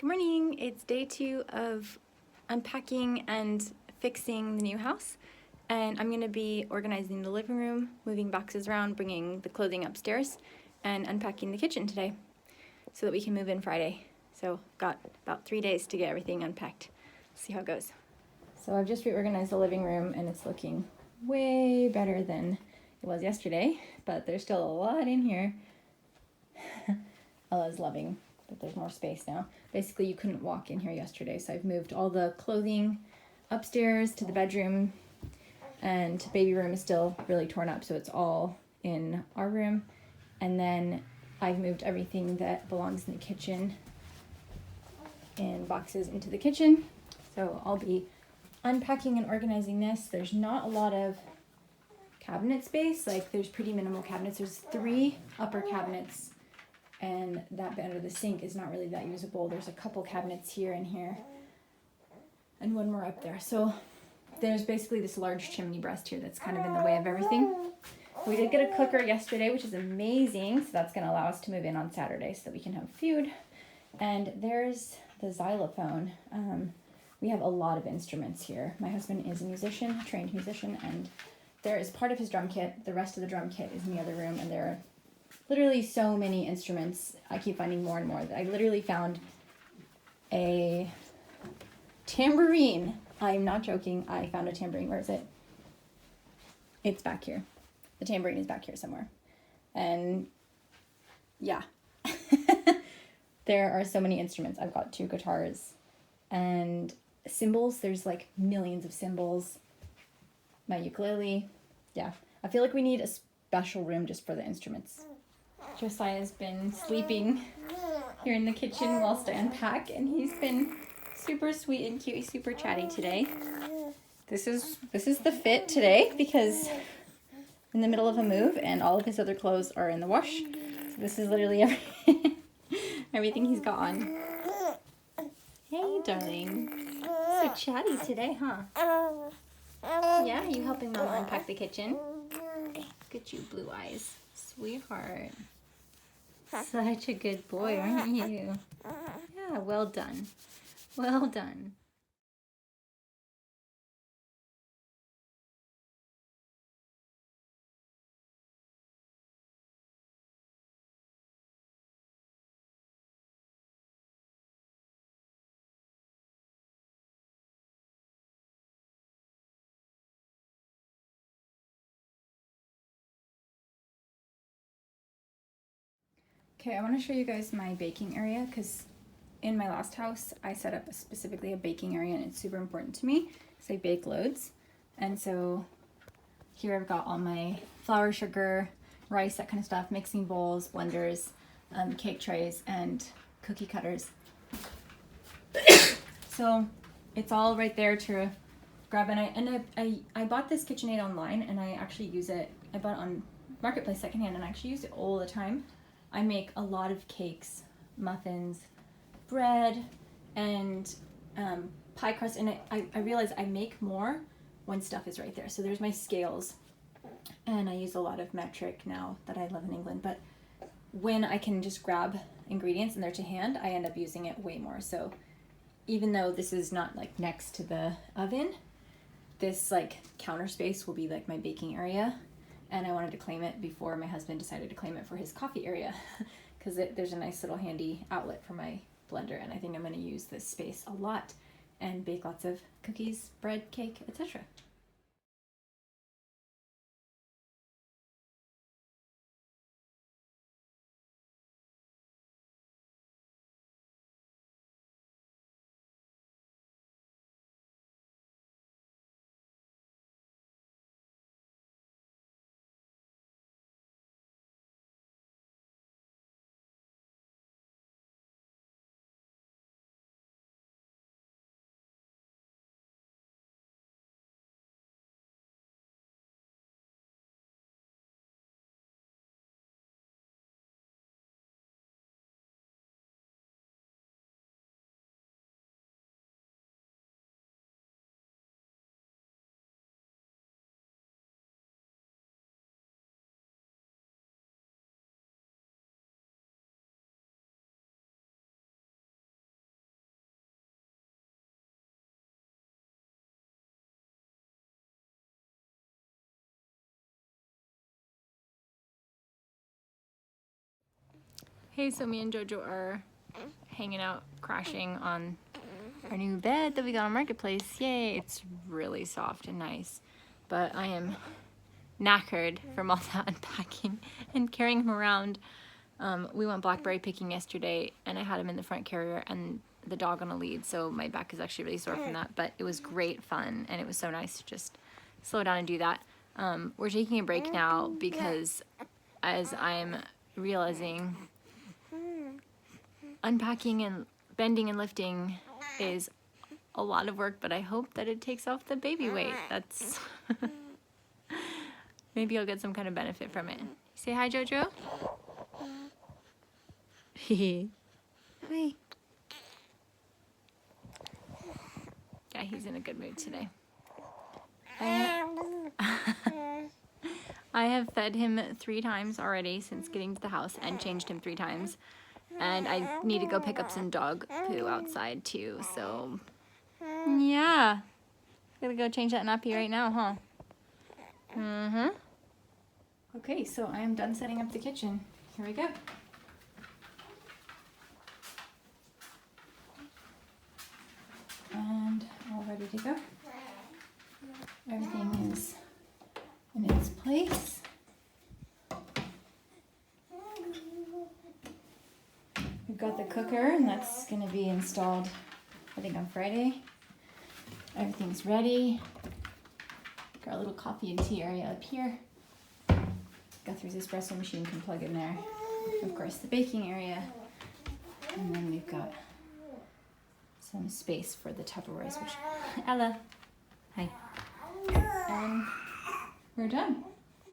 Good morning. It's day 2 of unpacking and fixing the new house. And I'm going to be organizing the living room, moving boxes around, bringing the clothing upstairs, and unpacking the kitchen today so that we can move in Friday. So got about 3 days to get everything unpacked. See how it goes. So I've just reorganized the living room and it's looking way better than it was yesterday, but there's still a lot in here. Ella's loving that there's more space now. Basically, you couldn't walk in here yesterday, so I've moved all the clothing upstairs to the bedroom, and baby room is still really torn up, so it's all in our room. And then I've moved everything that belongs in the kitchen in boxes into the kitchen. So I'll be unpacking and organizing this. There's not a lot of cabinet space, like there's pretty minimal cabinets. There's 3 upper cabinets, and that bit under the sink is not really that usable. There's a couple cabinets here and here, and one more up there. So there's basically this large chimney breast here that's kind of in the way of everything. We did get a cooker yesterday, which is amazing, so that's going to allow us to move in on Saturday so that we can have food. And there's the xylophone. We have a lot of instruments here. My husband is a musician, a trained musician, and there is part of his drum kit. The rest of the drum kit is in the other room, and there are literally so many instruments. I keep finding more and more. I literally found a tambourine. I'm not joking. I found a tambourine. Where is it? It's back here. The tambourine is back here somewhere. And yeah, there are so many instruments. I've got 2 guitars and cymbals. There's like millions of cymbals. My ukulele. Yeah, I feel like we need a special room just for the instruments. Josiah's been sleeping here in the kitchen whilst I unpack, and he's been super sweet and cute. He's super chatty today. This is the fit today because in the middle of a move and all of his other clothes are in the wash. So this is literally everything he's got on. Hey, darling. So chatty today, huh? Yeah, are you helping Mama unpack the kitchen? Look at you, blue eyes. Sweetheart. Such a good boy, aren't you? Yeah, well done. Well done. Okay, I want to show you guys my baking area because in my last house I set up specifically a baking area, and it's super important to me because I bake loads. And so here I've got all my flour, sugar, rice, that kind of stuff, mixing bowls, blenders, cake trays, and cookie cutters. So it's all right there to grab. And I bought this KitchenAid online, and I actually use it. I bought it on Marketplace secondhand, and I actually use it all the time. I make a lot of cakes, muffins, bread, and pie crust, and I realize I make more when stuff is right there. So there's my scales, and I use a lot of metric now that I live in England, but when I can just grab ingredients and they're to hand, I end up using it way more. So even though this is not like next to the oven, this like counter space will be like my baking area. And I wanted to claim it before my husband decided to claim it for his coffee area because there's a nice little handy outlet for my blender, and I think I'm going to use this space a lot and bake lots of cookies, bread, cake, etc. Hey, so me and JoJo are hanging out, crashing on our new bed that we got on Marketplace. Yay, it's really soft and nice. But I am knackered from all that unpacking and carrying him around. We went blackberry picking yesterday and I had him in the front carrier and the dog on a lead, so my back is actually really sore from that, but it was great fun and it was so nice to just slow down and do that. We're taking a break now because as I'm realizing, unpacking and bending and lifting is a lot of work, but I hope that it takes off the baby weight. That's maybe I'll get some kind of benefit from it. Say hi, JoJo. Hi. Yeah, he's in a good mood today. I have fed him 3 times already since getting to the house and changed him 3 times. And I need to go pick up some dog poo outside too, so yeah. Gonna go change that nappy right now, huh? Mm-hmm. Okay, so I am done setting up the kitchen. Here we go. And all ready to go. Everything is in its place. We've got the cooker, and that's going to be installed, I think, on Friday. Everything's ready. Got a little coffee and tea area up here. Guthrie's espresso machine can plug in there. Of course, the baking area. And then we've got some space for the Tupperwares, which... Ella. Hi. And we're done.